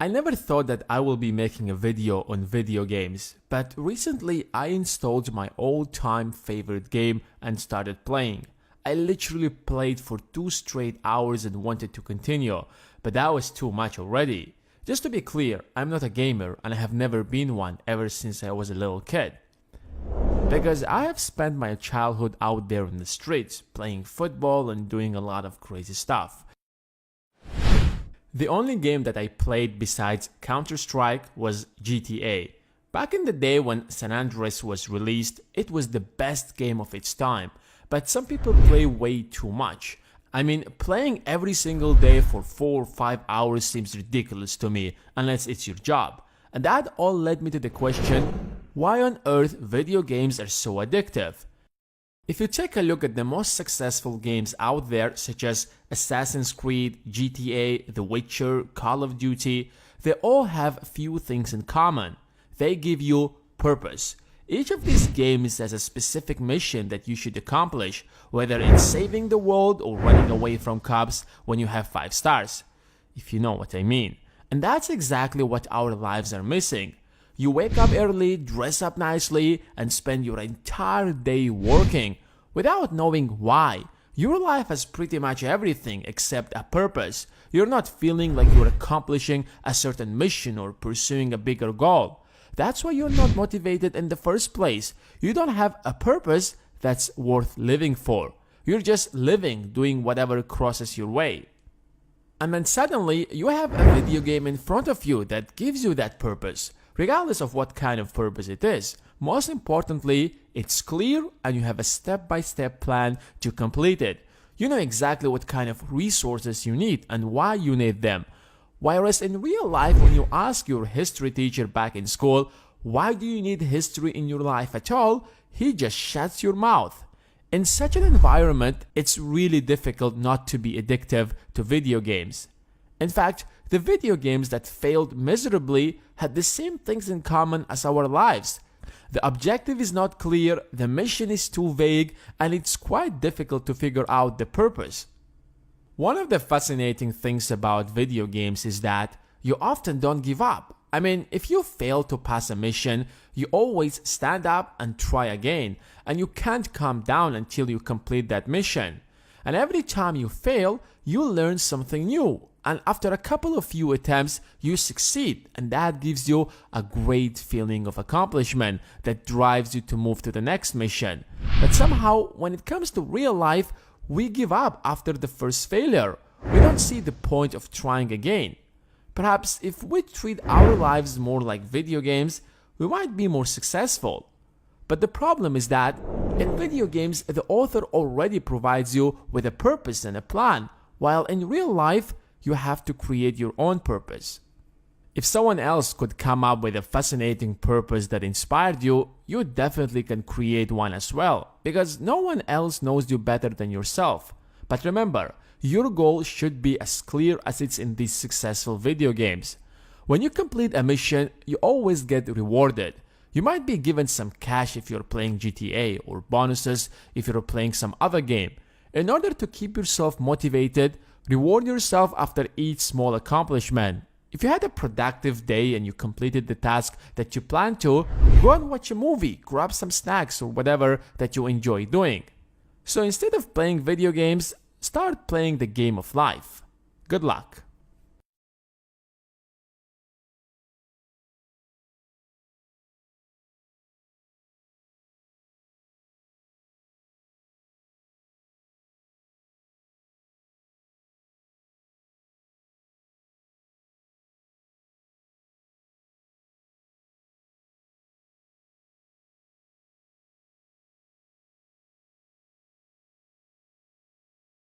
I never thought that I will be making a video on video games, but recently I installed my all-time favorite game and started playing. I literally played for 2 straight hours and wanted to continue, but that was too much already. Just to be clear, I'm not a gamer and I have never been one ever since I was a little kid. Because I have spent my childhood out there in the streets, playing football and doing a lot of crazy stuff. The only game that I played besides Counter-Strike was GTA. Back in the day when San Andreas was released, it was the best game of its time, but some people play way too much. I mean, playing every single day for 4 or 5 hours seems ridiculous to me, unless it's your job. And that all led me to the question, why on earth video games are so addictive? If you take a look at the most successful games out there, such as Assassin's Creed, GTA, The Witcher, Call of Duty, they all have few things in common. They give you purpose. Each of these games has a specific mission that you should accomplish, whether it's saving the world or running away from cops when you have 5 stars, if you know what I mean. And that's exactly what our lives are missing. You wake up early, dress up nicely, and spend your entire day working without knowing why. Your life has pretty much everything except a purpose. You're not feeling like you're accomplishing a certain mission or pursuing a bigger goal. That's why you're not motivated in the first place. You don't have a purpose that's worth living for. You're just living, doing whatever crosses your way. And then suddenly, you have a video game in front of you that gives you that purpose, regardless of what kind of purpose it is. Most importantly, it's clear and you have a step-by-step plan to complete it. You know exactly what kind of resources you need and why you need them. Whereas in real life, when you ask your history teacher back in school, why do you need history in your life at all? He just shuts your mouth. In such an environment, it's really difficult not to be addictive to video games. In fact, the video games that failed miserably had the same things in common as our lives. The objective is not clear, the mission is too vague, and it's quite difficult to figure out the purpose. One of the fascinating things about video games is that you often don't give up. I mean, if you fail to pass a mission, you always stand up and try again, and you can't calm down until you complete that mission. And every time you fail, you learn something new, and after a couple of few attempts, you succeed, and that gives you a great feeling of accomplishment that drives you to move to the next mission. But somehow, when it comes to real life, we give up after the first failure. We don't see the point of trying again. Perhaps if we treat our lives more like video games, we might be more successful. But the problem is that in video games, the author already provides you with a purpose and a plan, while in real life, you have to create your own purpose. If someone else could come up with a fascinating purpose that inspired you, you definitely can create one as well, because no one else knows you better than yourself. But remember, your goal should be as clear as it's in these successful video games. When you complete a mission, you always get rewarded. You might be given some cash if you're playing GTA, or bonuses if you're playing some other game. In order to keep yourself motivated, reward yourself after each small accomplishment. If you had a productive day and you completed the task that you planned to, go and watch a movie, grab some snacks or whatever that you enjoy doing. So instead of playing video games, start playing the game of life. Good luck.